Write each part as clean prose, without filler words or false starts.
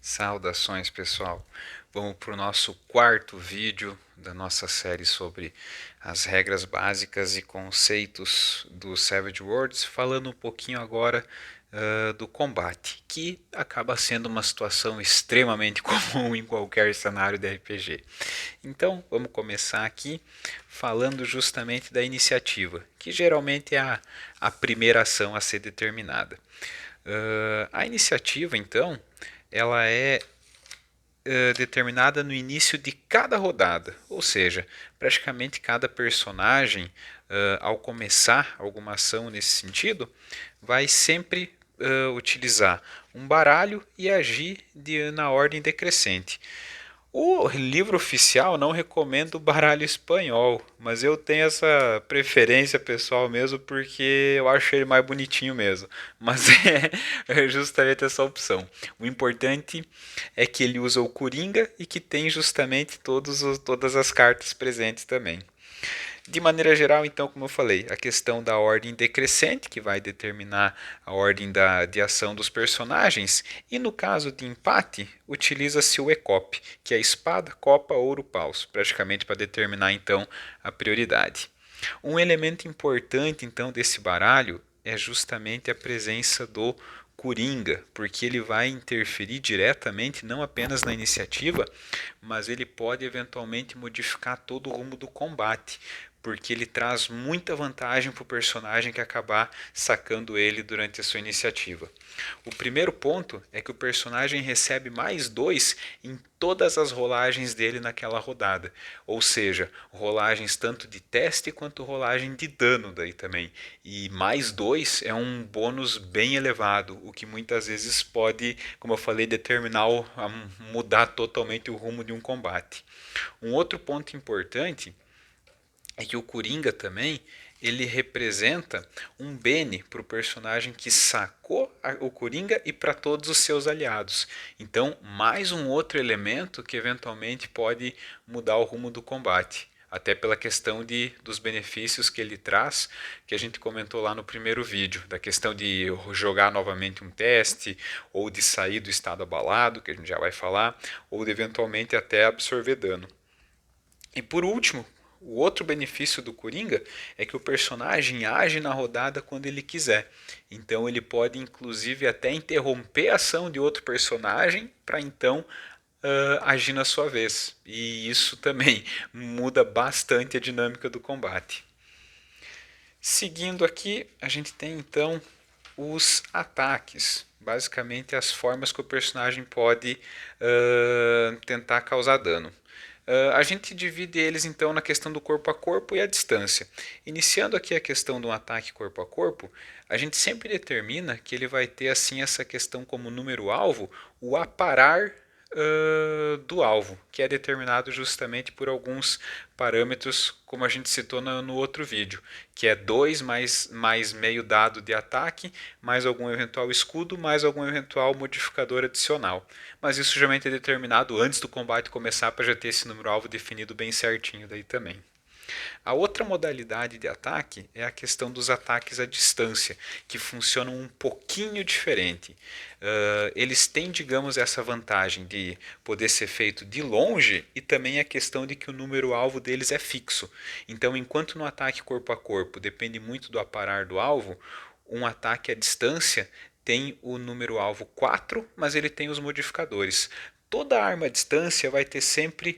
Saudações, pessoal! Vamos para o nosso quarto vídeo da nossa série sobre as regras básicas e conceitos do Savage Worlds, falando um pouquinho agora do combate, que acaba sendo uma situação extremamente comum em qualquer cenário de RPG. Então, vamos começar aqui falando justamente da iniciativa, que geralmente é a primeira ação a ser determinada. A iniciativa, então, ela é determinada no início de cada rodada, ou seja, praticamente cada personagem, ao começar alguma ação nesse sentido, vai sempre utilizar um baralho e agir na ordem decrescente. O livro oficial não recomenda o baralho espanhol, mas eu tenho essa preferência pessoal mesmo porque eu acho ele mais bonitinho mesmo. Mas é justamente essa opção. O importante é que ele usa o Coringa e que tem justamente todas as cartas presentes também. De maneira geral, então, como eu falei, a questão da ordem decrescente, que vai determinar a ordem de ação dos personagens, e no caso de empate, utiliza-se o ECOP, que é espada, copa, ouro, paus, praticamente para determinar então a prioridade. Um elemento importante então desse baralho é justamente a presença do Coringa, porque ele vai interferir diretamente não apenas na iniciativa, mas ele pode eventualmente modificar todo o rumo do combate, porque ele traz muita vantagem para o personagem que acabar sacando ele durante a sua iniciativa. O primeiro ponto é que o personagem recebe mais 2 em todas as rolagens dele naquela rodada, ou seja, rolagens tanto de teste quanto rolagem de dano daí também. E mais 2 é um bônus bem elevado, o que muitas vezes pode, como eu falei, determinar mudar totalmente o rumo de um combate. Um outro ponto importante é que o Coringa também ele representa um bene para o personagem que sacou o Coringa e para todos os seus aliados. Então, mais um outro elemento que eventualmente pode mudar o rumo do combate. Até pela questão dos benefícios que ele traz, que a gente comentou lá no primeiro vídeo, da questão de jogar novamente um teste, ou de sair do estado abalado, que a gente já vai falar, ou de eventualmente até absorver dano. E por último, o outro benefício do Coringa é que o personagem age na rodada quando ele quiser. Então ele pode inclusive até interromper a ação de outro personagem para então agir na sua vez. E isso também muda bastante a dinâmica do combate. Seguindo aqui, a gente tem então os ataques. Basicamente as formas que o personagem pode tentar causar dano. A gente divide eles então na questão do corpo a corpo e a distância. Iniciando aqui a questão do ataque corpo a corpo, a gente sempre determina que ele vai ter assim essa questão como número alvo, o aparar do alvo, que é determinado justamente por alguns parâmetros, como a gente citou no outro vídeo, que é 2 mais meio dado de ataque, mais algum eventual escudo, mais algum eventual modificador adicional. Mas isso geralmente é determinado antes do combate começar para já ter esse número-alvo definido bem certinho daí também. A outra modalidade de ataque é a questão dos ataques à distância, que funcionam um pouquinho diferente. Eles têm, digamos, essa vantagem de poder ser feito de longe e também a questão de que o número-alvo deles é fixo. Então, enquanto no ataque corpo a corpo depende muito do aparar do alvo, um ataque à distância tem o número-alvo 4, mas ele tem os modificadores. Toda arma à distância vai ter sempre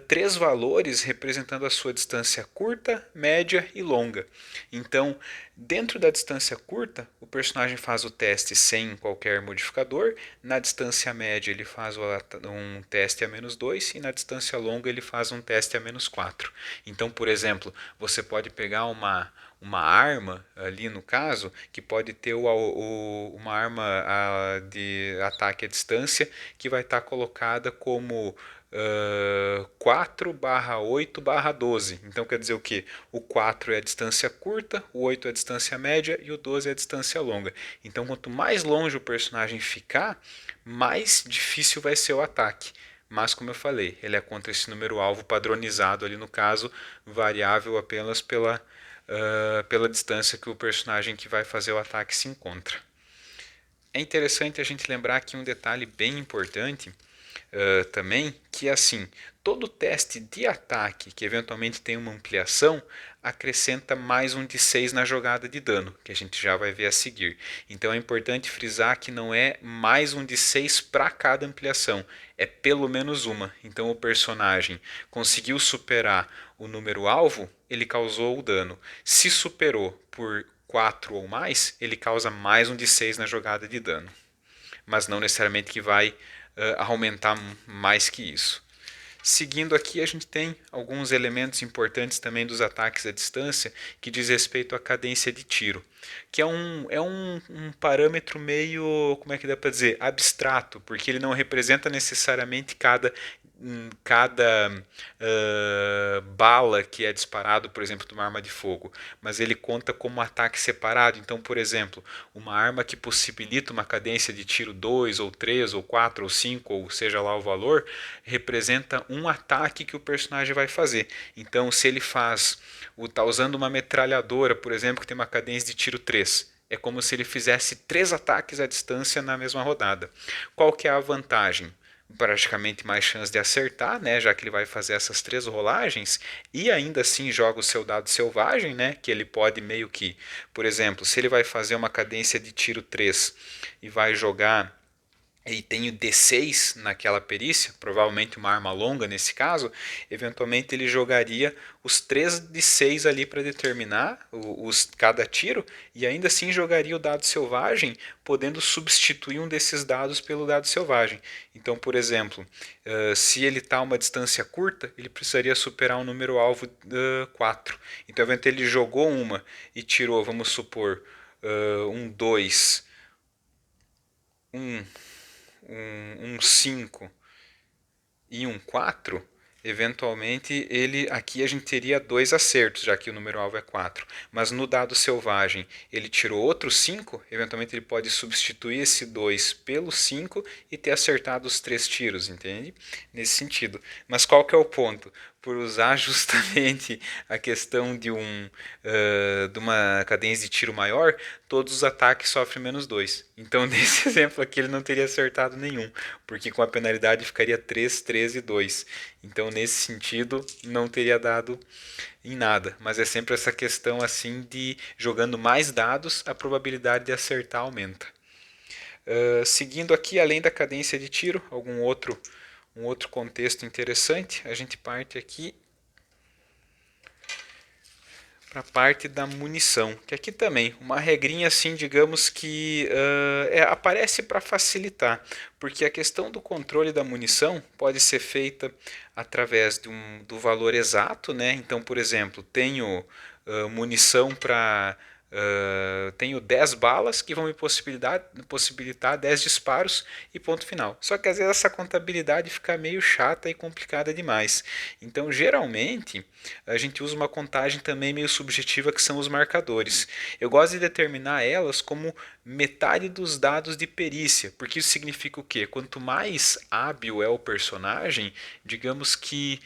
3 valores representando a sua distância curta, média e longa. Então, dentro da distância curta, o personagem faz o teste sem qualquer modificador. Na distância média, ele faz um teste a menos 2 e na distância longa, ele faz um teste a menos 4. Então, por exemplo, você pode pegar uma arma ali no caso, que pode ter uma arma de ataque à distância que vai estar colocada como 4/8/12. Então quer dizer o que? O 4 é a distância curta, o 8 é a distância média e o 12 é a distância longa. Então quanto mais longe o personagem ficar, mais difícil vai ser o ataque. Mas como eu falei, ele é contra esse número alvo padronizado ali no caso, variável apenas pela distância que o personagem que vai fazer o ataque se encontra. É interessante a gente lembrar aqui um detalhe bem importante também, que é assim, todo teste de ataque que eventualmente tem uma ampliação acrescenta mais um de 6 na jogada de dano, que a gente já vai ver a seguir. Então é importante frisar que não é mais um de 6 para cada ampliação, é pelo menos uma. Então o personagem conseguiu superar o número alvo, ele causou o dano. Se superou por 4 ou mais, ele causa mais um de 6 na jogada de dano. Mas não necessariamente que vai aumentar mais que isso. Seguindo aqui, a gente tem alguns elementos importantes também dos ataques à distância que diz respeito à cadência de tiro, que é um parâmetro meio, como é que dá para dizer, abstrato, porque ele não representa necessariamente cada bala que é disparado, por exemplo, de uma arma de fogo, mas ele conta como um ataque separado. Então, por exemplo, uma arma que possibilita uma cadência de tiro 2 ou 3 ou 4 ou 5, ou seja lá o valor, representa um ataque que o personagem vai fazer. Então, se ele está usando uma metralhadora, por exemplo, que tem uma cadência de tiro 3, é como se ele fizesse 3 ataques à distância na mesma rodada. Qual que é a vantagem? Praticamente mais chance de acertar, né, já que ele vai fazer essas 3 rolagens e ainda assim joga o seu dado selvagem, né, que ele pode meio que, por exemplo, se ele vai fazer uma cadência de tiro 3 e vai jogar e tem o D6 naquela perícia, provavelmente uma arma longa nesse caso, eventualmente ele jogaria os 3 de 6 ali para determinar cada tiro e ainda assim jogaria o dado selvagem, podendo substituir um desses dados pelo dado selvagem. Então, por exemplo, se ele está a uma distância curta, ele precisaria superar um número alvo 4. Então, eventualmente ele jogou uma e tirou, vamos supor, um 2, um 5 e um 4, eventualmente ele aqui a gente teria 2 acertos, já que o número alvo é 4. Mas no dado selvagem ele tirou outro 5, eventualmente ele pode substituir esse 2 pelo 5 e ter acertado os 3 tiros, entende? Nesse sentido. Mas qual que é o ponto? Por usar justamente a questão de uma cadência de tiro maior, todos os ataques sofrem menos 2. Então, nesse exemplo aqui, ele não teria acertado nenhum, porque com a penalidade ficaria 3, 13 e 2. Então, nesse sentido, não teria dado em nada. Mas é sempre essa questão assim de jogando mais dados, a probabilidade de acertar aumenta. Seguindo aqui, além da cadência de tiro, um outro contexto interessante, a gente parte aqui para a parte da munição, que aqui também, uma regrinha assim, digamos que aparece para facilitar, porque a questão do controle da munição pode ser feita através do valor exato, né? Então, por exemplo, tenho munição para tenho 10 balas que vão me possibilitar 10 disparos e ponto final. Só que às vezes essa contabilidade fica meio chata e complicada demais. Então, geralmente, a gente usa uma contagem também meio subjetiva que são os marcadores. Eu gosto de determinar elas como metade dos dados de perícia, porque isso significa o quê? Quanto mais hábil é o personagem, digamos que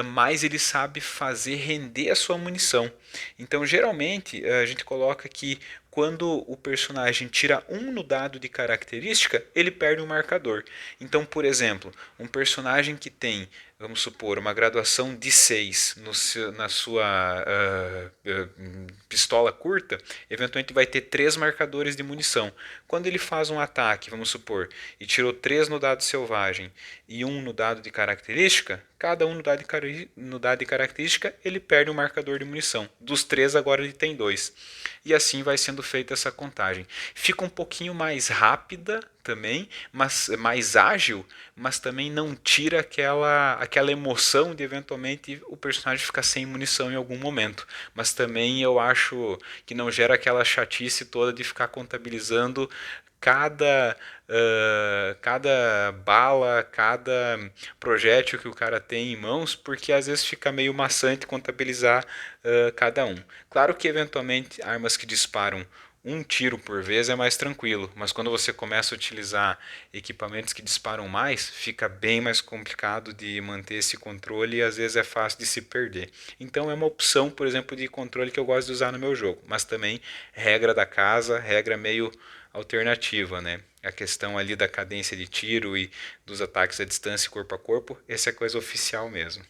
mais ele sabe fazer render a sua munição. Então, geralmente, a gente coloca que quando o personagem tira um no dado de característica, ele perde um marcador. Então, por exemplo, um personagem que tem, vamos supor, uma graduação de 6 na sua pistola curta, eventualmente vai ter 3 marcadores de munição. Quando ele faz um ataque, vamos supor, e tirou 3 no dado selvagem e 1 no dado de característica, cada um no dado de característica ele perde um marcador de munição. Dos 3 agora ele tem 2. E assim vai sendo feita essa contagem. Fica um pouquinho mais rápida também, mas mais ágil, mas também não tira aquela emoção de eventualmente o personagem ficar sem munição em algum momento. Mas também eu acho que não gera aquela chatice toda de ficar contabilizando cada bala, cada projétil que o cara tem em mãos, porque às vezes fica meio maçante contabilizar cada um. Claro que eventualmente armas que disparam um tiro por vez é mais tranquilo, mas quando você começa a utilizar equipamentos que disparam mais, fica bem mais complicado de manter esse controle e às vezes é fácil de se perder. Então é uma opção, por exemplo, de controle que eu gosto de usar no meu jogo, mas também regra da casa, regra meio alternativa, né? A questão ali da cadência de tiro e dos ataques à distância corpo a corpo, essa é coisa oficial mesmo.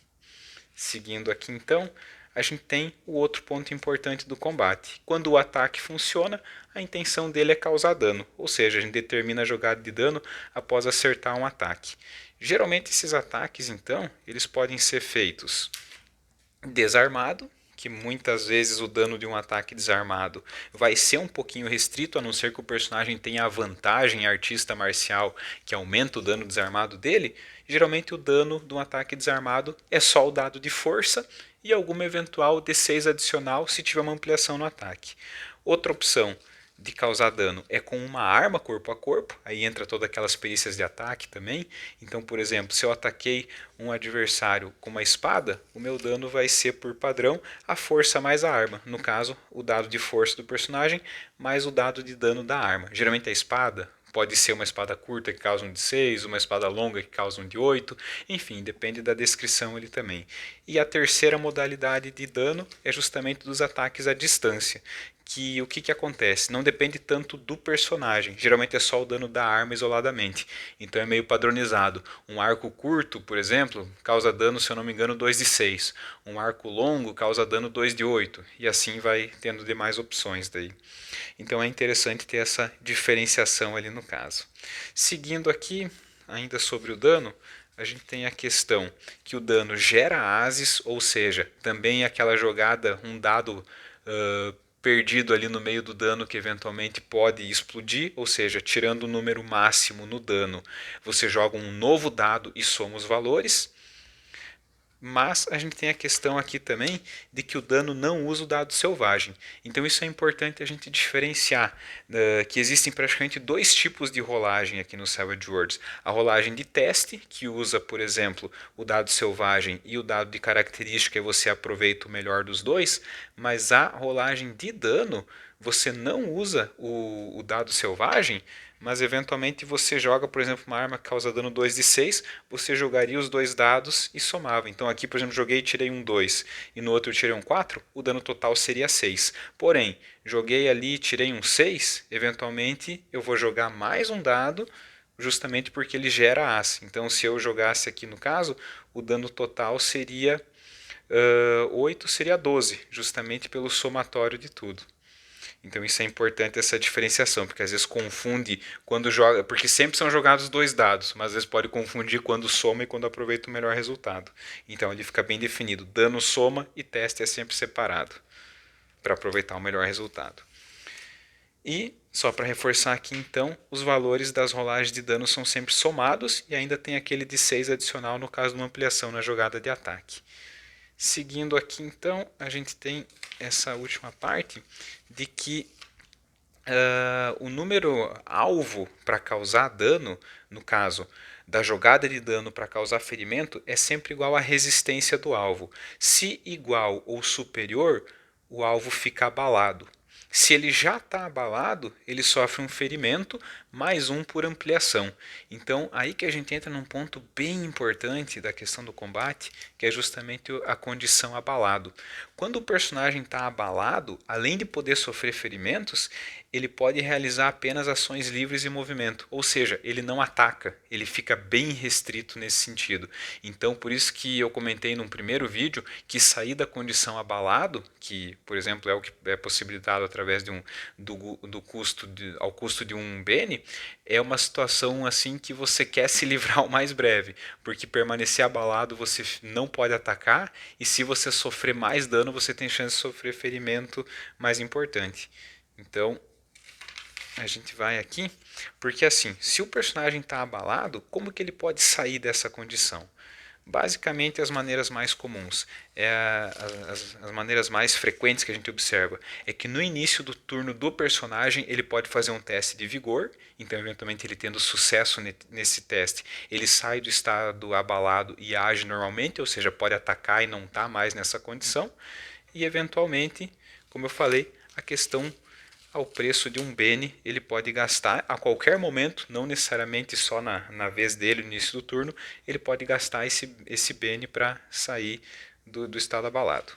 Seguindo aqui então, a gente tem o outro ponto importante do combate. Quando o ataque funciona, a intenção dele é causar dano, ou seja, a gente determina a jogada de dano após acertar um ataque. Geralmente esses ataques então, eles podem ser feitos desarmado, que muitas vezes o dano de um ataque desarmado vai ser um pouquinho restrito, a não ser que o personagem tenha a vantagem artista marcial que aumenta o dano desarmado dele. Geralmente o dano de um ataque desarmado é só o dado de força e alguma eventual D6 adicional se tiver uma ampliação no ataque. Outra opção de causar dano é com uma arma corpo a corpo, aí entra todas aquelas perícias de ataque também. Então, por exemplo, se eu ataquei um adversário com uma espada, o meu dano vai ser por padrão a força mais a arma. No caso, o dado de força do personagem mais o dado de dano da arma. Geralmente a espada pode ser uma espada curta que causa um de 6, uma espada longa que causa um de 8, enfim, depende da descrição ali também. E a terceira modalidade de dano é justamente dos ataques à distância, que o que acontece? Não depende tanto do personagem, geralmente é só o dano da arma isoladamente, então é meio padronizado. Um arco curto, por exemplo, causa dano, se eu não me engano, 2 de 6. Um arco longo causa dano 2 de 8, e assim vai tendo demais opções daí. Então é interessante ter essa diferenciação ali no caso. Seguindo aqui, ainda sobre o dano, a gente tem a questão que o dano gera ases, ou seja, também aquela jogada, um dado perdido ali no meio do dano que eventualmente pode explodir, ou seja, tirando o número máximo no dano, você joga um novo dado e soma os valores. Mas a gente tem a questão aqui também de que o dano não usa o dado selvagem. Então isso é importante a gente diferenciar, que existem praticamente dois tipos de rolagem aqui no Savage Worlds. A rolagem de teste, que usa, por exemplo, o dado selvagem e o dado de característica e você aproveita o melhor dos dois, mas a rolagem de dano, você não usa o dado selvagem, mas eventualmente você joga, por exemplo, uma arma que causa dano 2 de 6, você jogaria os dois dados e somava. Então aqui, por exemplo, joguei e tirei um 2 e no outro eu tirei um 4, o dano total seria 6. Porém, joguei ali e tirei um 6, eventualmente eu vou jogar mais um dado justamente porque ele gera as. Então se eu jogasse aqui no caso, o dano total seria 8, seria 12, justamente pelo somatório de tudo. Então isso é importante, essa diferenciação, porque às vezes confunde quando joga, porque sempre são jogados dois dados, mas às vezes pode confundir quando soma e quando aproveita o melhor resultado. Então ele fica bem definido, dano soma e teste é sempre separado, para aproveitar o melhor resultado. E, só para reforçar aqui então, os valores das rolagens de dano são sempre somados e ainda tem aquele de 6 adicional no caso de uma ampliação na jogada de ataque. Seguindo aqui então, a gente tem essa última parte de que o número alvo para causar dano, no caso da jogada de dano para causar ferimento, é sempre igual à resistência do alvo. Se igual ou superior, o alvo fica abalado. Se ele já está abalado, ele sofre um ferimento mais um por ampliação. Então, aí que a gente entra num ponto bem importante da questão do combate, que é justamente a condição abalado. Quando o personagem está abalado, além de poder sofrer ferimentos, ele pode realizar apenas ações livres em movimento, ou seja, ele não ataca, ele fica bem restrito nesse sentido. Então, por isso que eu comentei num primeiro vídeo que sair da condição abalado, que, por exemplo, é o que é possibilitado através do custo ao custo de um Bene, é uma situação assim que você quer se livrar o mais breve, porque permanecer abalado você não pode atacar, e se você sofrer mais dano, você tem chance de sofrer ferimento mais importante. Então, a gente vai aqui, porque assim, se o personagem está abalado, como que ele pode sair dessa condição? Basicamente as maneiras mais comuns, as maneiras mais frequentes que a gente observa, é que no início do turno do personagem ele pode fazer um teste de vigor, então eventualmente ele tendo sucesso nesse teste, ele sai do estado abalado e age normalmente, ou seja, pode atacar e não está mais nessa condição, e eventualmente, como eu falei, a questão ao preço de um Bene, ele pode gastar a qualquer momento, não necessariamente só na vez dele, no início do turno, ele pode gastar esse Bene para sair do estado abalado.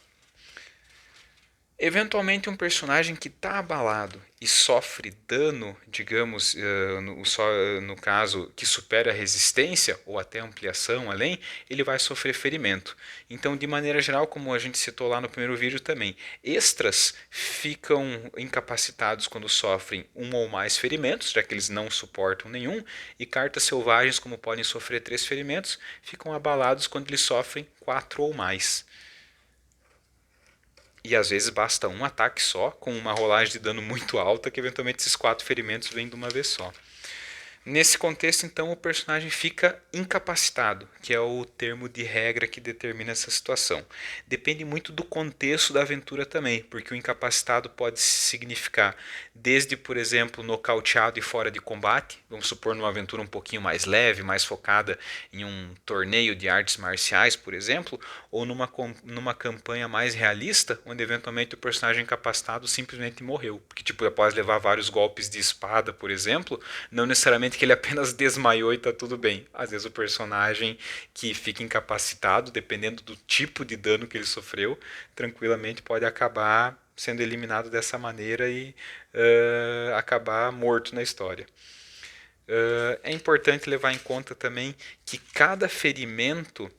Eventualmente um personagem que está abalado e sofre dano, digamos, no caso que supera a resistência ou até ampliação além, ele vai sofrer ferimento. Então, de maneira geral, como a gente citou lá no primeiro vídeo também, extras ficam incapacitados quando sofrem um ou mais ferimentos, já que eles não suportam nenhum, e cartas selvagens, como podem sofrer 3 ferimentos, ficam abalados quando eles sofrem 4 ou mais. E às vezes basta um ataque só, com uma rolagem de dano muito alta, que eventualmente esses 4 ferimentos vêm de uma vez só. Nesse contexto, então, o personagem fica incapacitado, que é o termo de regra que determina essa situação. Depende muito do contexto da aventura também, porque o incapacitado pode significar desde, por exemplo, nocauteado e fora de combate, vamos supor numa aventura um pouquinho mais leve, mais focada em um torneio de artes marciais, por exemplo, ou numa campanha mais realista, onde eventualmente o personagem incapacitado simplesmente morreu. Porque, tipo, após levar vários golpes de espada, por exemplo, não necessariamente que ele apenas desmaiou e tá tudo bem. Às vezes o personagem que fica incapacitado, dependendo do tipo de dano que ele sofreu, tranquilamente pode acabar sendo eliminado dessa maneira e acabar morto na história. É importante levar em conta também que cada ferimento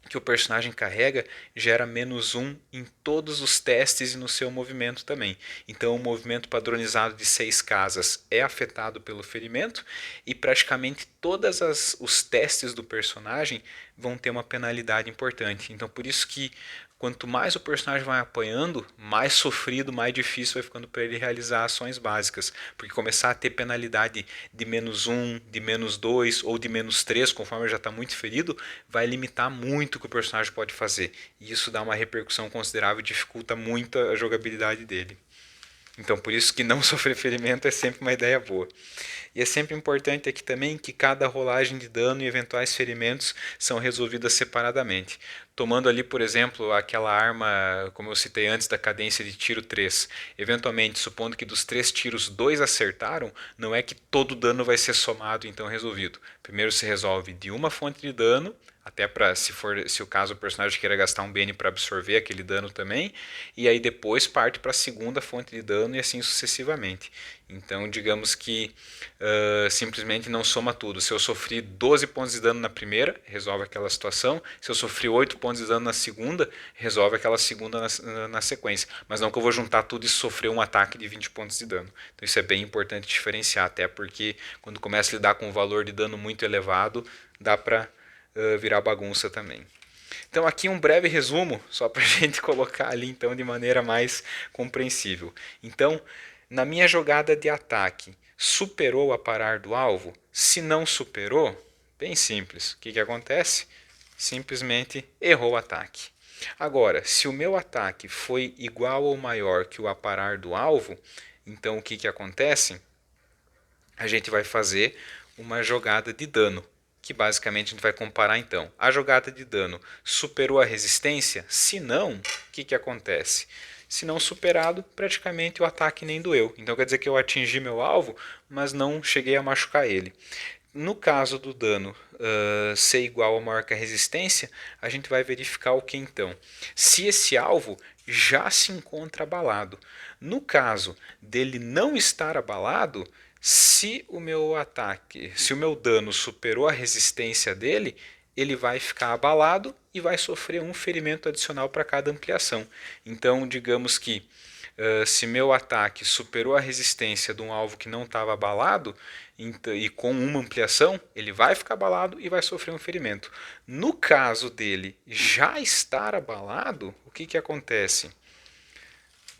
que o personagem carrega gera -1 em todos os testes e no seu movimento também. Então o movimento padronizado de 6 casas é afetado pelo ferimento e praticamente todos os testes do personagem vão ter uma penalidade importante. Então por isso que quanto mais o personagem vai apanhando, mais sofrido, mais difícil vai ficando para ele realizar ações básicas. Porque começar a ter penalidade de -1, de -2 ou de -3, conforme ele já está muito ferido, vai limitar muito o que o personagem pode fazer. E isso dá uma repercussão considerável e dificulta muito a jogabilidade dele. Então, por isso que não sofrer ferimento é sempre uma ideia boa. E é sempre importante aqui também que cada rolagem de dano e eventuais ferimentos são resolvidas separadamente. Tomando ali, por exemplo, aquela arma, como eu citei antes, da cadência de tiro 3. Eventualmente, supondo que dos 3 tiros, 2 acertaram, não é que todo dano vai ser somado então resolvido. Primeiro se resolve de uma fonte de dano, até para se o caso o personagem queira gastar um BN para absorver aquele dano também, e aí depois parte para a segunda fonte de dano e assim sucessivamente. Então digamos que simplesmente não soma tudo. Se eu sofri 12 pontos de dano na primeira, resolve aquela situação. Se eu sofri 8 pontos de dano na segunda, resolve aquela segunda na sequência. Mas não que eu vou juntar tudo e sofrer um ataque de 20 pontos de dano. Então isso é bem importante diferenciar, até porque quando começa a lidar com um valor de dano muito elevado, dá para virar bagunça também. Então aqui um breve resumo, só para a gente colocar ali então de maneira mais compreensível. Então, na minha jogada de ataque, superou a parar do alvo? Se não superou, bem simples. O que acontece? Simplesmente errou o ataque. Agora, se o meu ataque foi igual ou maior que o aparar do alvo, então o que acontece? A gente vai fazer uma jogada de dano, que basicamente a gente vai comparar então. A jogada de dano superou a resistência? Se não, o que acontece? Se não superado, praticamente o ataque nem doeu. Então quer dizer que eu atingi meu alvo, mas não cheguei a machucar ele. No caso do dano ser igual ou maior que a resistência, a gente vai verificar o que então? Se esse alvo já se encontra abalado. No caso dele não estar abalado, se o meu ataque, se o meu dano superou a resistência dele, ele vai ficar abalado e vai sofrer um ferimento adicional para cada ampliação. Então, digamos que se meu ataque superou a resistência de um alvo que não estava abalado, e com uma ampliação, ele vai ficar abalado e vai sofrer um ferimento. No caso dele já estar abalado, o que acontece?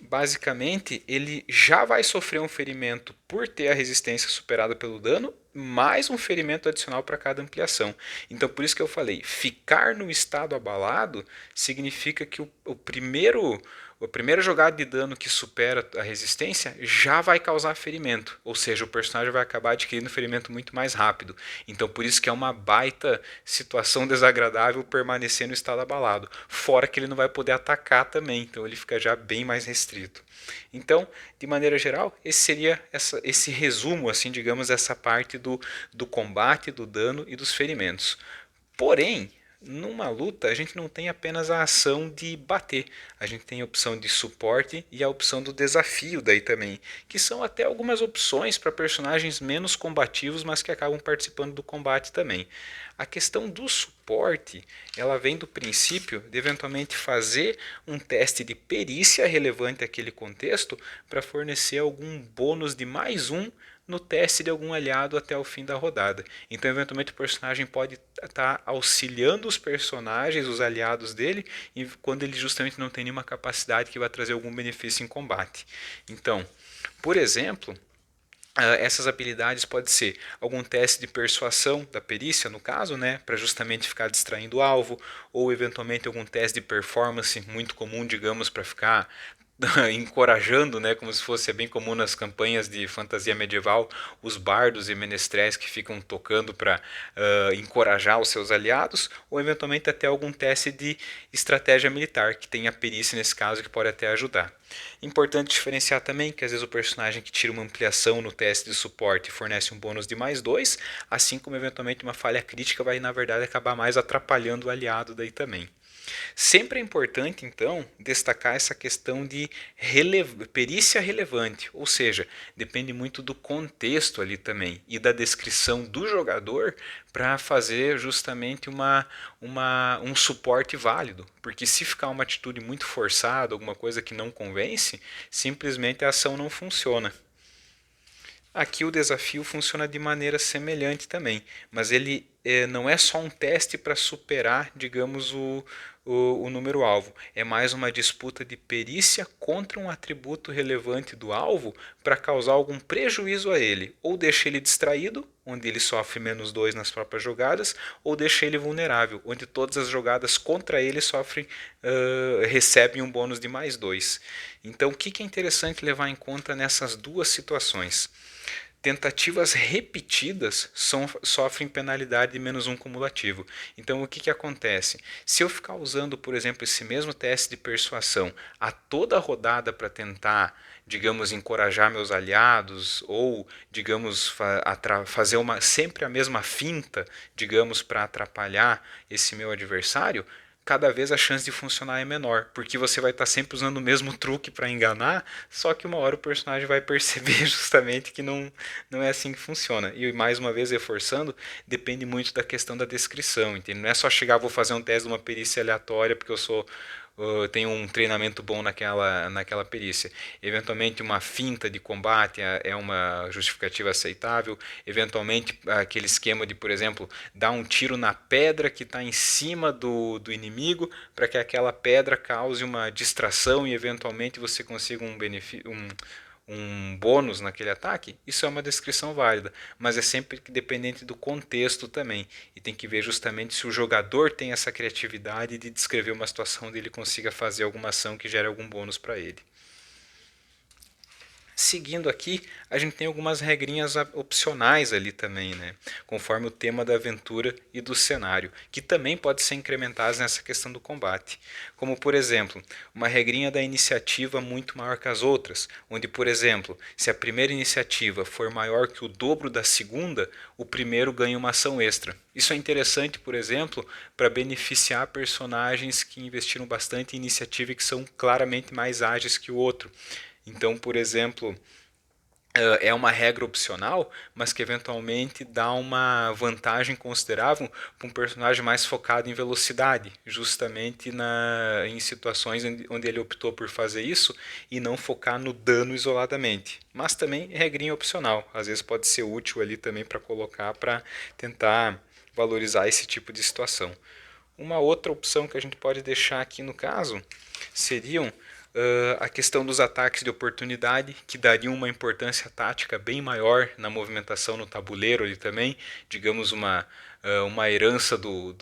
Basicamente, ele já vai sofrer um ferimento por ter a resistência superada pelo dano, mais um ferimento adicional para cada ampliação. Então, por isso que eu falei, ficar no estado abalado significa que a primeira jogada de dano que supera a resistência já vai causar ferimento, ou seja, o personagem vai acabar adquirindo ferimento muito mais rápido. Então, por isso que é uma baita situação desagradável permanecer no estado abalado. Fora que ele não vai poder atacar também, então ele fica já bem mais restrito. Então, de maneira geral, esse seria esse resumo, assim, digamos, essa parte do combate, do dano e dos ferimentos. Porém, numa luta a gente não tem apenas a ação de bater, a gente tem a opção de suporte e a opção do desafio daí também, que são até algumas opções para personagens menos combativos, mas que acabam participando do combate também. A questão do suporte, ela vem do princípio de eventualmente fazer um teste de perícia relevante àquele contexto para fornecer algum bônus de mais um no teste de algum aliado até o fim da rodada. Então, eventualmente, o personagem pode estar auxiliando os personagens, os aliados dele, quando ele justamente não tem nenhuma capacidade que vai trazer algum benefício em combate. Então, por exemplo, essas habilidades pode ser algum teste de persuasão da perícia, no caso, né, para justamente ficar distraindo o alvo, ou eventualmente algum teste de performance muito comum, digamos, para ficar encorajando, né, como se fosse bem comum nas campanhas de fantasia medieval, os bardos e menestréis que ficam tocando para encorajar os seus aliados, ou eventualmente até algum teste de estratégia militar, que tem a perícia nesse caso que pode até ajudar. Importante diferenciar também que às vezes o personagem que tira uma ampliação no teste de suporte fornece um bônus de mais 2, assim como eventualmente uma falha crítica vai na verdade acabar mais atrapalhando o aliado daí também. Sempre é importante, então, destacar essa questão de perícia relevante, ou seja, depende muito do contexto ali também e da descrição do jogador para fazer justamente um suporte válido. Porque se ficar uma atitude muito forçada, alguma coisa que não convence, simplesmente a ação não funciona. Aqui o desafio funciona de maneira semelhante também, mas ele não é só um teste para superar, digamos, o número alvo. É mais uma disputa de perícia contra um atributo relevante do alvo para causar algum prejuízo a ele, ou deixa ele distraído, onde ele sofre menos 2 nas próprias jogadas, ou deixa ele vulnerável, onde todas as jogadas contra ele recebem um bônus de mais 2. Então, o que é interessante levar em conta nessas duas situações? Tentativas repetidas sofrem penalidade de menos um cumulativo. Então, o que acontece? Se eu ficar usando, por exemplo, esse mesmo teste de persuasão a toda rodada para tentar, digamos, encorajar meus aliados ou, digamos, fazer sempre a mesma finta, digamos, para atrapalhar esse meu adversário, cada vez a chance de funcionar é menor, porque você vai estar sempre usando o mesmo truque para enganar, só que uma hora o personagem vai perceber justamente que não é assim que funciona. E mais uma vez reforçando, depende muito da questão da descrição, entende? Não é só chegar, vou fazer um teste de uma perícia aleatória porque tenho um treinamento bom naquela perícia. Eventualmente uma finta de combate é uma justificativa aceitável. Eventualmente aquele esquema de, por exemplo, dar um tiro na pedra que está em cima do inimigo para que aquela pedra cause uma distração e eventualmente você consiga um bônus naquele ataque, isso é uma descrição válida, mas é sempre dependente do contexto também, e tem que ver justamente se o jogador tem essa criatividade de descrever uma situação onde ele consiga fazer alguma ação que gere algum bônus para ele. Seguindo aqui, a gente tem algumas regrinhas opcionais ali também, né? Conforme o tema da aventura e do cenário, que também pode ser incrementadas nessa questão do combate. Como, por exemplo, uma regrinha da iniciativa muito maior que as outras, onde, por exemplo, se a primeira iniciativa for maior que o dobro da segunda, o primeiro ganha uma ação extra. Isso é interessante, por exemplo, para beneficiar personagens que investiram bastante em iniciativa e que são claramente mais ágeis que o outro. Então, por exemplo, é uma regra opcional, mas que eventualmente dá uma vantagem considerável para um personagem mais focado em velocidade, justamente em situações onde ele optou por fazer isso e não focar no dano isoladamente. Mas também regrinha opcional, às vezes pode ser útil ali também para colocar para tentar valorizar esse tipo de situação. Uma outra opção que a gente pode deixar aqui no caso seriam a questão dos ataques de oportunidade, que dariam uma importância tática bem maior na movimentação no tabuleiro ali também, digamos uma herança do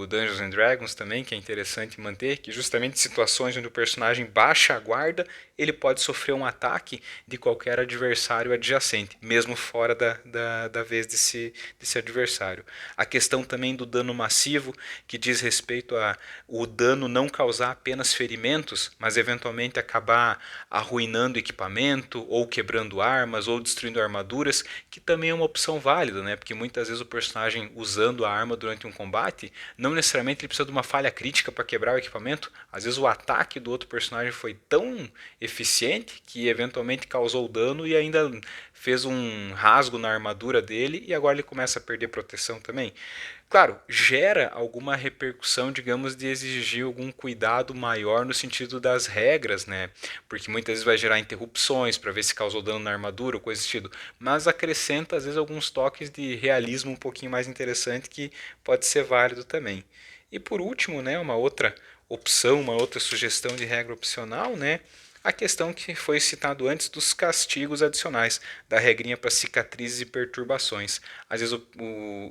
Dungeons and Dragons também, que é interessante manter, que justamente situações onde o personagem baixa a guarda, ele pode sofrer um ataque de qualquer adversário adjacente, mesmo fora da vez desse adversário. A questão também do dano massivo, que diz respeito a o dano não causar apenas ferimentos, mas eventualmente acabar arruinando equipamento, ou quebrando armas, ou destruindo armaduras, que também é uma opção válida, né? Porque muitas vezes o personagem usando a arma durante um combate, não necessariamente ele precisa de uma falha crítica para quebrar o equipamento. Às vezes o ataque do outro personagem foi tão eficiente que eventualmente causou dano e ainda fez um rasgo na armadura dele e agora ele começa a perder proteção também. Claro, gera alguma repercussão, digamos, de exigir algum cuidado maior no sentido das regras, né? Porque muitas vezes vai gerar interrupções para ver se causou dano na armadura ou coisa do sentido. Mas acrescenta, às vezes, alguns toques de realismo um pouquinho mais interessante que pode ser válido também. E por último, né, uma outra opção, uma outra sugestão de regra opcional, né? A questão que foi citado antes dos castigos adicionais, da regrinha para cicatrizes e perturbações. Às vezes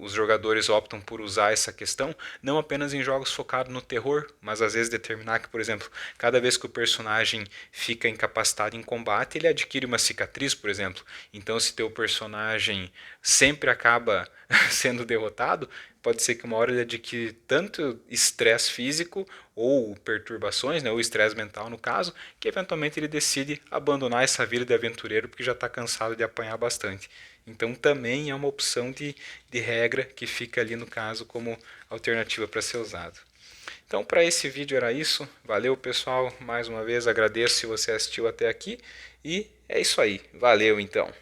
os jogadores optam por usar essa questão não apenas em jogos focados no terror, mas às vezes determinar que, por exemplo, cada vez que o personagem fica incapacitado em combate, ele adquire uma cicatriz, por exemplo. Então, se teu personagem sempre acaba sendo derrotado, pode ser que uma hora ele adquire tanto estresse físico ou perturbações, né, ou estresse mental no caso, que eventualmente ele decide abandonar essa vida de aventureiro porque já está cansado de apanhar bastante. Então também é uma opção de regra que fica ali no caso como alternativa para ser usado. Então para esse vídeo era isso. Valeu pessoal, mais uma vez agradeço se você assistiu até aqui e é isso aí. Valeu então.